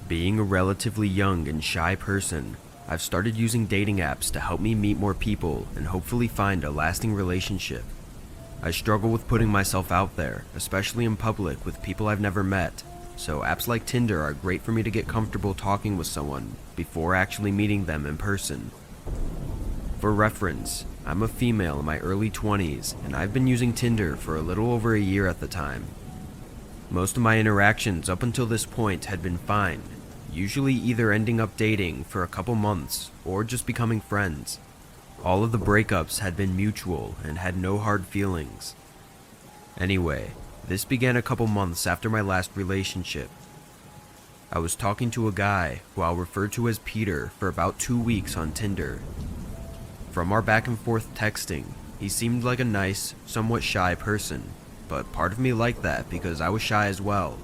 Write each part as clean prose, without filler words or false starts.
Being a relatively young and shy person, I've started using dating apps to help me meet more people and hopefully find a lasting relationship. I struggle with putting myself out there, especially in public with people I've never met, so apps like Tinder are great for me to get comfortable talking with someone before actually meeting them in person. For reference, I'm a female in my early 20s and I've been using Tinder for a little over a year at the time. Most of my interactions up until this point had been fine, usually either ending up dating for a couple months or just becoming friends. All of the breakups had been mutual and had no hard feelings. Anyway, this began a couple months after my last relationship. I was talking to a guy who I'll refer to as Peter for about 2 weeks on Tinder. From our back and forth texting, he seemed like a nice, somewhat shy person, but part of me liked that because I was shy as well.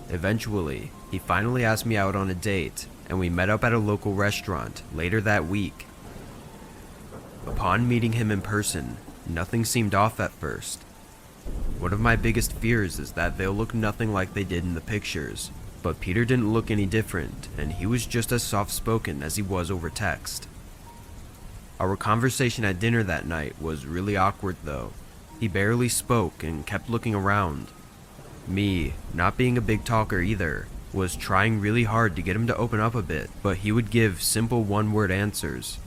Eventually, he finally asked me out on a date, and we met up at a local restaurant later that week. Upon meeting him in person, nothing seemed off at first. One of my biggest fears is that they'll look nothing like they did in the pictures, but Peter didn't look any different, and he was just as soft-spoken as he was over text. Our conversation at dinner that night was really awkward though. He barely spoke and kept looking around. Me, not being a big talker either, was trying really hard to get him to open up a bit, but he would give simple one-word answers.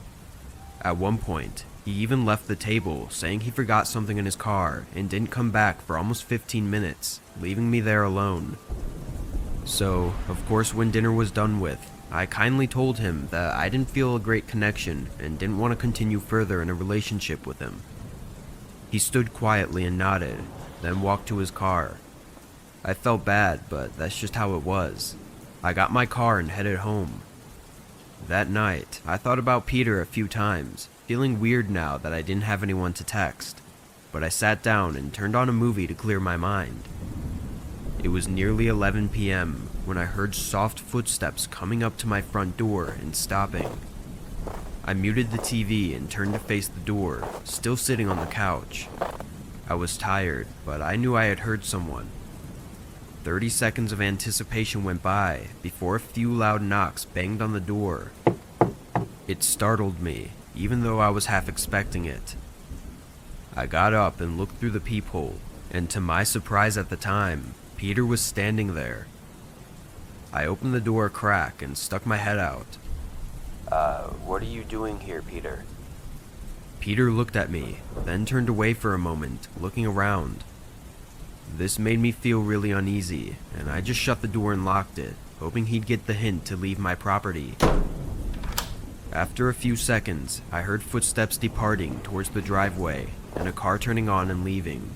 At one point, he even left the table saying he forgot something in his car and didn't come back for almost 15 minutes, leaving me there alone. So, of course, when dinner was done with, I kindly told him that I didn't feel a great connection and didn't want to continue further in a relationship with him. He stood quietly and nodded, then walked to his car. I felt bad, but that's just how it was. I got my car and headed home. That night, I thought about Peter a few times, feeling weird now that I didn't have anyone to text, but I sat down and turned on a movie to clear my mind. It was nearly 11 p.m. when I heard soft footsteps coming up to my front door and stopping. I muted the TV and turned to face the door, still sitting on the couch. I was tired, but I knew I had heard someone. 30 seconds of anticipation went by before a few loud knocks banged on the door. It startled me, even though I was half expecting it. I got up and looked through the peephole, and to my surprise at the time, Peter was standing there. I opened the door a crack and stuck my head out. What are you doing here, Peter? Peter looked at me, then turned away for a moment, looking around. This made me feel really uneasy, and I just shut the door and locked it, hoping he'd get the hint to leave my property. After a few seconds, I heard footsteps departing towards the driveway, and a car turning on and leaving.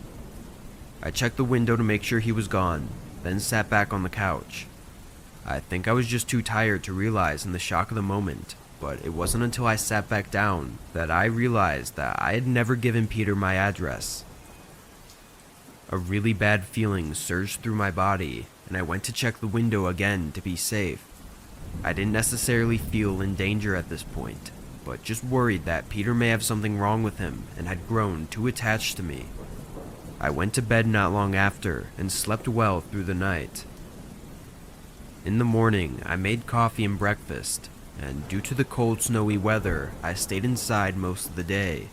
I checked the window to make sure he was gone, then sat back on the couch. I think I was just too tired to realize in the shock of the moment, but it wasn't until I sat back down that I realized that I had never given Peter my address. A really bad feeling surged through my body, and I went to check the window again to be safe. I didn't necessarily feel in danger at this point, but just worried that Peter may have something wrong with him and had grown too attached to me. I went to bed not long after and slept well through the night. In the morning, I made coffee and breakfast, and due to the cold, snowy weather, I stayed inside most of the day.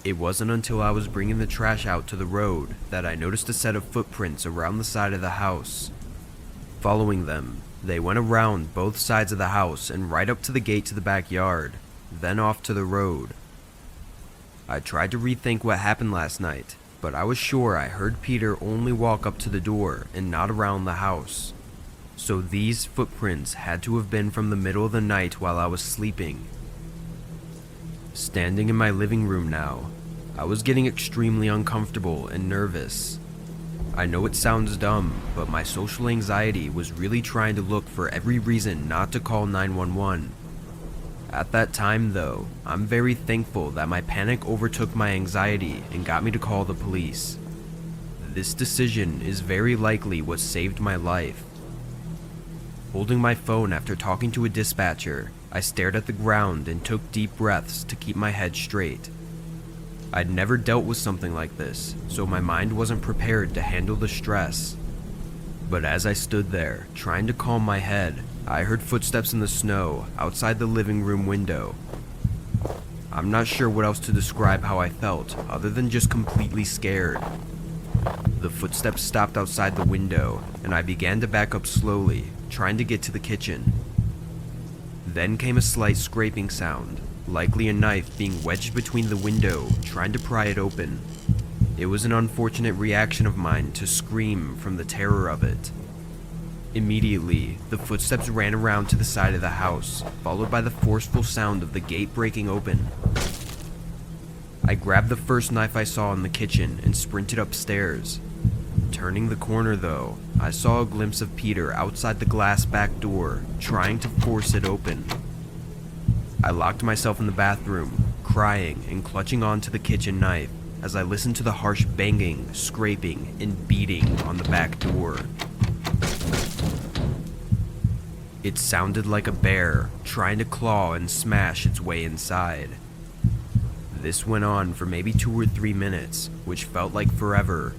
It wasn't until I was bringing the trash out to the road that I noticed a set of footprints around the side of the house. Following them, they went around both sides of the house and right up to the gate to the backyard, then off to the road. I tried to rethink what happened last night, but I was sure I heard Peter only walk up to the door and not around the house. So these footprints had to have been from the middle of the night while I was sleeping. Standing in my living room now, I was getting extremely uncomfortable and nervous. I know it sounds dumb, but my social anxiety was really trying to look for every reason not to call 911. At that time though, I'm very thankful that my panic overtook my anxiety and got me to call the police. This decision is very likely what saved my life. Holding my phone after talking to a dispatcher, I stared at the ground and took deep breaths to keep my head straight. I'd never dealt with something like this, so my mind wasn't prepared to handle the stress. But as I stood there, trying to calm my head, I heard footsteps in the snow outside the living room window. I'm not sure what else to describe how I felt, other than just completely scared. The footsteps stopped outside the window, and I began to back up slowly, trying to get to the kitchen. Then came a slight scraping sound, likely a knife being wedged between the window, trying to pry it open. It was an unfortunate reaction of mine to scream from the terror of it. Immediately, the footsteps ran around to the side of the house, followed by the forceful sound of the gate breaking open. I grabbed the first knife I saw in the kitchen and sprinted upstairs. Turning the corner though, I saw a glimpse of Peter outside the glass back door, trying to force it open. I locked myself in the bathroom, crying and clutching onto the kitchen knife as I listened to the harsh banging, scraping, and beating on the back door. It sounded like a bear trying to claw and smash its way inside. This went on for maybe 2 or 3 minutes, which felt like forever.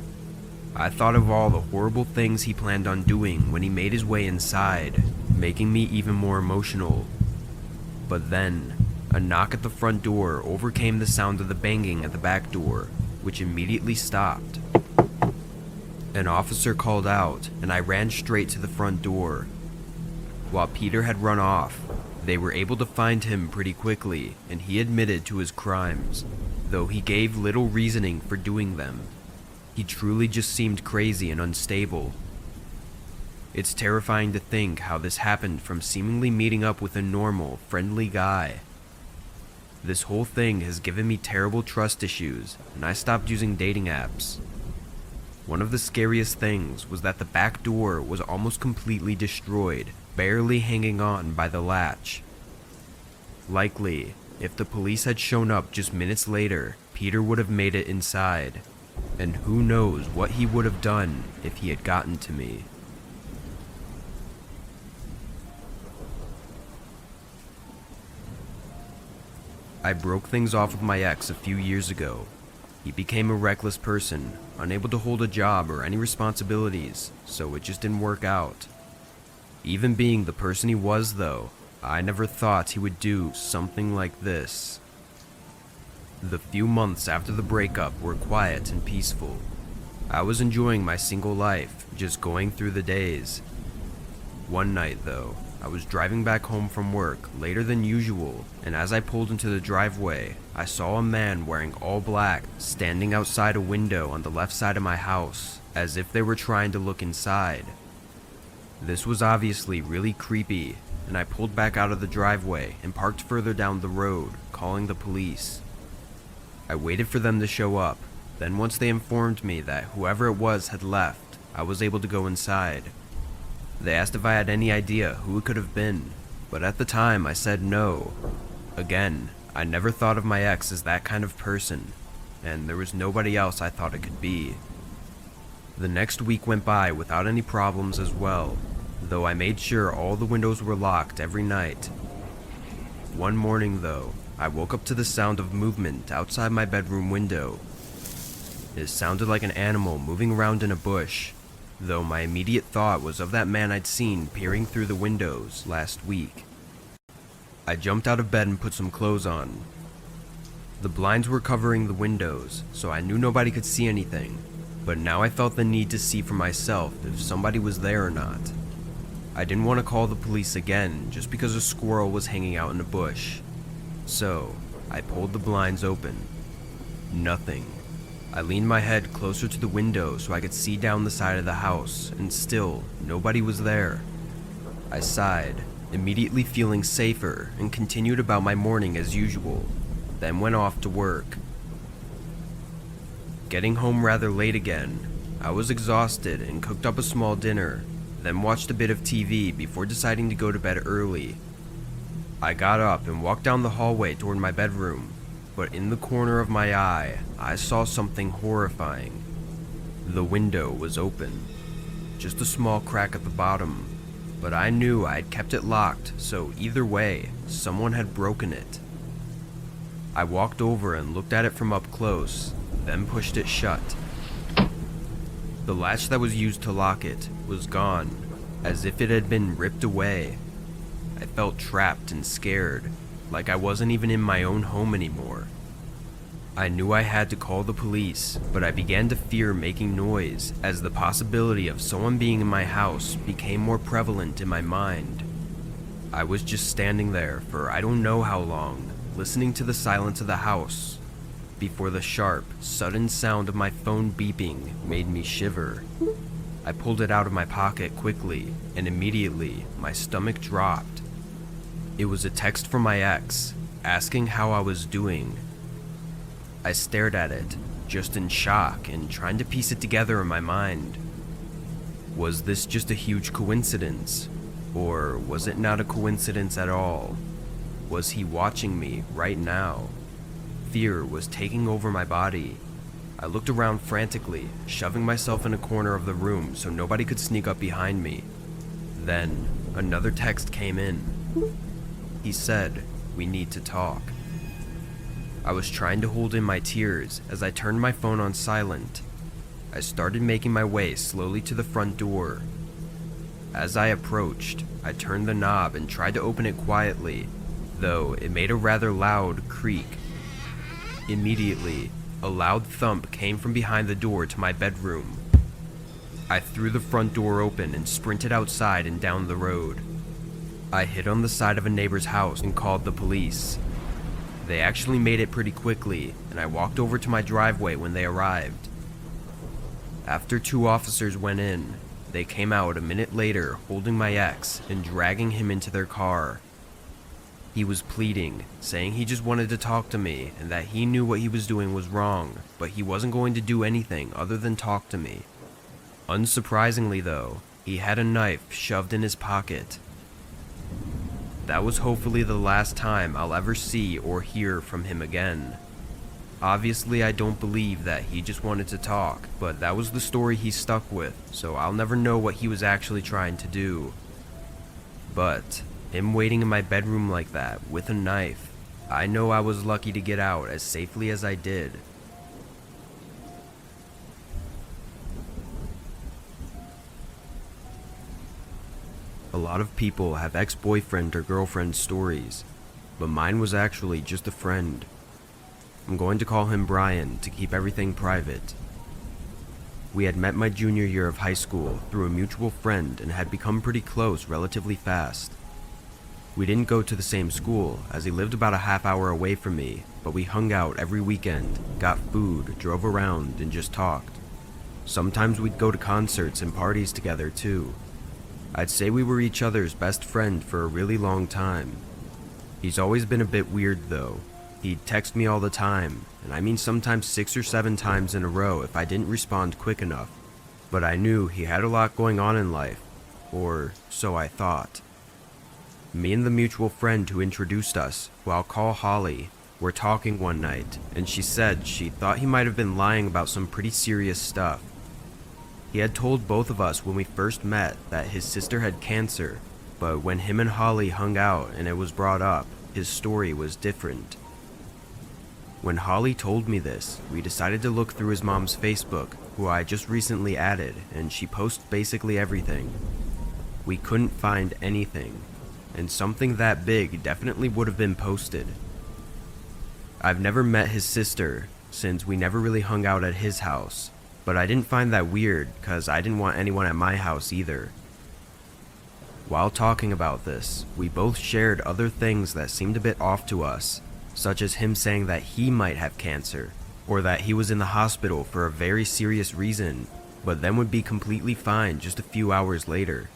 I thought of all the horrible things he planned on doing when he made his way inside, making me even more emotional. But then, a knock at the front door overcame the sound of the banging at the back door, which immediately stopped. An officer called out, and I ran straight to the front door. While Peter had run off, they were able to find him pretty quickly, and he admitted to his crimes, though he gave little reasoning for doing them. He truly just seemed crazy and unstable. It's terrifying to think how this happened from seemingly meeting up with a normal, friendly guy. This whole thing has given me terrible trust issues, and I stopped using dating apps. One of the scariest things was that the back door was almost completely destroyed, barely hanging on by the latch. Likely, if the police had shown up just minutes later, Peter would have made it inside, and who knows what he would have done if he had gotten to me. I broke things off with my ex a few years ago. He became a reckless person, unable to hold a job or any responsibilities, so it just didn't work out. Even being the person he was though, I never thought he would do something like this. The few months after the breakup were quiet and peaceful. I was enjoying my single life, just going through the days. One night though, I was driving back home from work later than usual, and as I pulled into the driveway, I saw a man wearing all black standing outside a window on the left side of my house, as if they were trying to look inside. This was obviously really creepy, and I pulled back out of the driveway and parked further down the road, calling the police. I waited for them to show up, then once they informed me that whoever it was had left, I was able to go inside. They asked if I had any idea who it could have been, but at the time I said no. Again, I never thought of my ex as that kind of person, and there was nobody else I thought it could be. The next week went by without any problems as well, though I made sure all the windows were locked every night. One morning though, I woke up to the sound of movement outside my bedroom window. It sounded like an animal moving around in a bush, though my immediate thought was of that man I'd seen peering through the windows last week. I jumped out of bed and put some clothes on. The blinds were covering the windows, so I knew nobody could see anything, but now I felt the need to see for myself if somebody was there or not. I didn't want to call the police again just because a squirrel was hanging out in a bush. So, I pulled the blinds open. Nothing. I leaned my head closer to the window so I could see down the side of the house, and still, nobody was there. I sighed, immediately feeling safer, and continued about my morning as usual, then went off to work. Getting home rather late again, I was exhausted and cooked up a small dinner, then watched a bit of TV before deciding to go to bed early. I got up and walked down the hallway toward my bedroom, but in the corner of my eye, I saw something horrifying. The window was open, just a small crack at the bottom, but I knew I had kept it locked, so either way, someone had broken it. I walked over and looked at it from up close, then pushed it shut. The latch that was used to lock it was gone, as if it had been ripped away. I felt trapped and scared, like I wasn't even in my own home anymore. I knew I had to call the police, but I began to fear making noise as the possibility of someone being in my house became more prevalent in my mind. I was just standing there for I don't know how long, listening to the silence of the house, before the sharp, sudden sound of my phone beeping made me shiver. I pulled it out of my pocket quickly, and immediately my stomach dropped. It was a text from my ex, asking how I was doing. I stared at it, just in shock and trying to piece it together in my mind. Was this just a huge coincidence? Or was it not a coincidence at all? Was he watching me right now? Fear was taking over my body. I looked around frantically, shoving myself in a corner of the room so nobody could sneak up behind me. Then, another text came in. He said, "We need to talk." I was trying to hold in my tears as I turned my phone on silent. I started making my way slowly to the front door. As I approached, I turned the knob and tried to open it quietly, though it made a rather loud creak. Immediately, a loud thump came from behind the door to my bedroom. I threw the front door open and sprinted outside and down the road. I hid on the side of a neighbor's house and called the police. They actually made it pretty quickly, and I walked over to my driveway when they arrived. After 2 officers went in, they came out a minute later holding my ex and dragging him into their car. He was pleading, saying he just wanted to talk to me and that he knew what he was doing was wrong, but he wasn't going to do anything other than talk to me. Unsurprisingly though, he had a knife shoved in his pocket. That was hopefully the last time I'll ever see or hear from him again. Obviously, I don't believe that he just wanted to talk, but that was the story he stuck with, so I'll never know what he was actually trying to do. But him waiting in my bedroom like that, with a knife, I know I was lucky to get out as safely as I did. A lot of people have ex-boyfriend or girlfriend stories, but mine was actually just a friend. I'm going to call him Brian to keep everything private. We had met my junior year of high school through a mutual friend and had become pretty close relatively fast. We didn't go to the same school, as he lived about a half hour away from me, but we hung out every weekend, got food, drove around, and just talked. Sometimes we'd go to concerts and parties together too. I'd say we were each other's best friend for a really long time. He's always been a bit weird though. He'd text me all the time, and I mean sometimes 6 or 7 times in a row if I didn't respond quick enough. But I knew he had a lot going on in life, or so I thought. Me and the mutual friend who introduced us, who I'll call Holly, were talking one night, and she said she thought he might have been lying about some pretty serious stuff. He had told both of us when we first met that his sister had cancer, but when him and Holly hung out and it was brought up, his story was different. When Holly told me this, we decided to look through his mom's Facebook, who I just recently added, and she posts basically everything. We couldn't find anything, and something that big definitely would have been posted. I've never met his sister, since we never really hung out at his house, but I didn't find that weird because I didn't want anyone at my house either. While talking about this, we both shared other things that seemed a bit off to us, such as him saying that he might have cancer, or that he was in the hospital for a very serious reason, but then would be completely fine just a few hours later.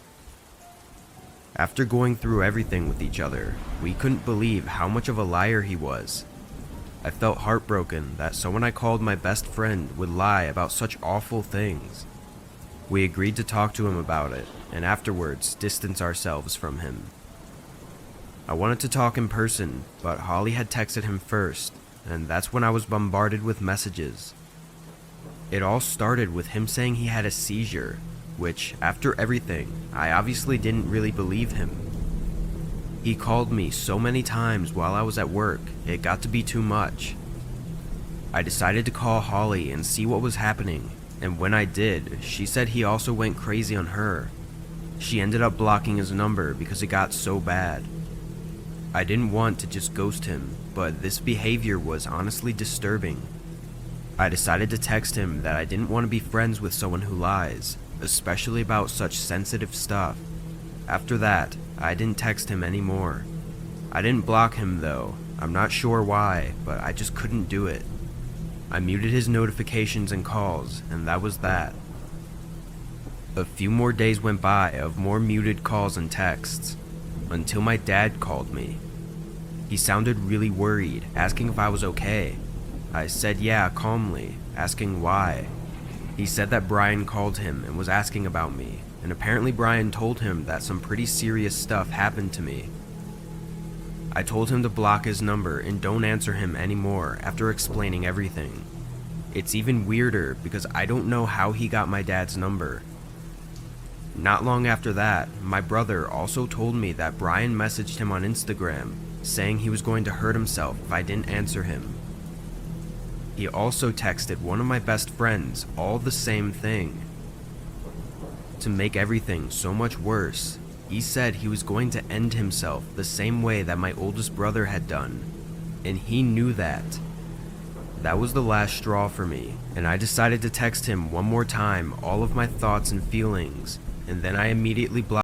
After going through everything with each other, we couldn't believe how much of a liar he was. I felt heartbroken that someone I called my best friend would lie about such awful things. We agreed to talk to him about it, and afterwards distance ourselves from him. I wanted to talk in person, but Holly had texted him first, and that's when I was bombarded with messages. It all started with him saying he had a seizure, which, after everything, I obviously didn't really believe him. He called me so many times while I was at work, it got to be too much. I decided to call Holly and see what was happening, And when I did, she said he also went crazy on her. She ended up blocking his number because it got so bad. I didn't want to just ghost him, but this behavior was honestly disturbing. I decided to text him that I didn't want to be friends with someone who lies, especially about such sensitive stuff. After that, I didn't text him anymore. I didn't block him though. I'm not sure why, but I just couldn't do it. I muted his notifications and calls, and that was that. A few more days went by of more muted calls and texts, until my dad called me. He sounded really worried, asking if I was okay. I said yeah calmly, asking why. He said that Brian called him and was asking about me, and apparently Brian told him that some pretty serious stuff happened to me. I told him to block his number and don't answer him anymore after explaining everything. It's even weirder because I don't know how he got my dad's number. Not long after that, my brother also told me that Brian messaged him on Instagram, saying he was going to hurt himself if I didn't answer him. He also texted one of my best friends all the same thing. To make everything so much worse, he said he was going to end himself the same way that my oldest brother had done, and he knew that. That was the last straw for me, and I decided to text him one more time all of my thoughts and feelings, and then I immediately blocked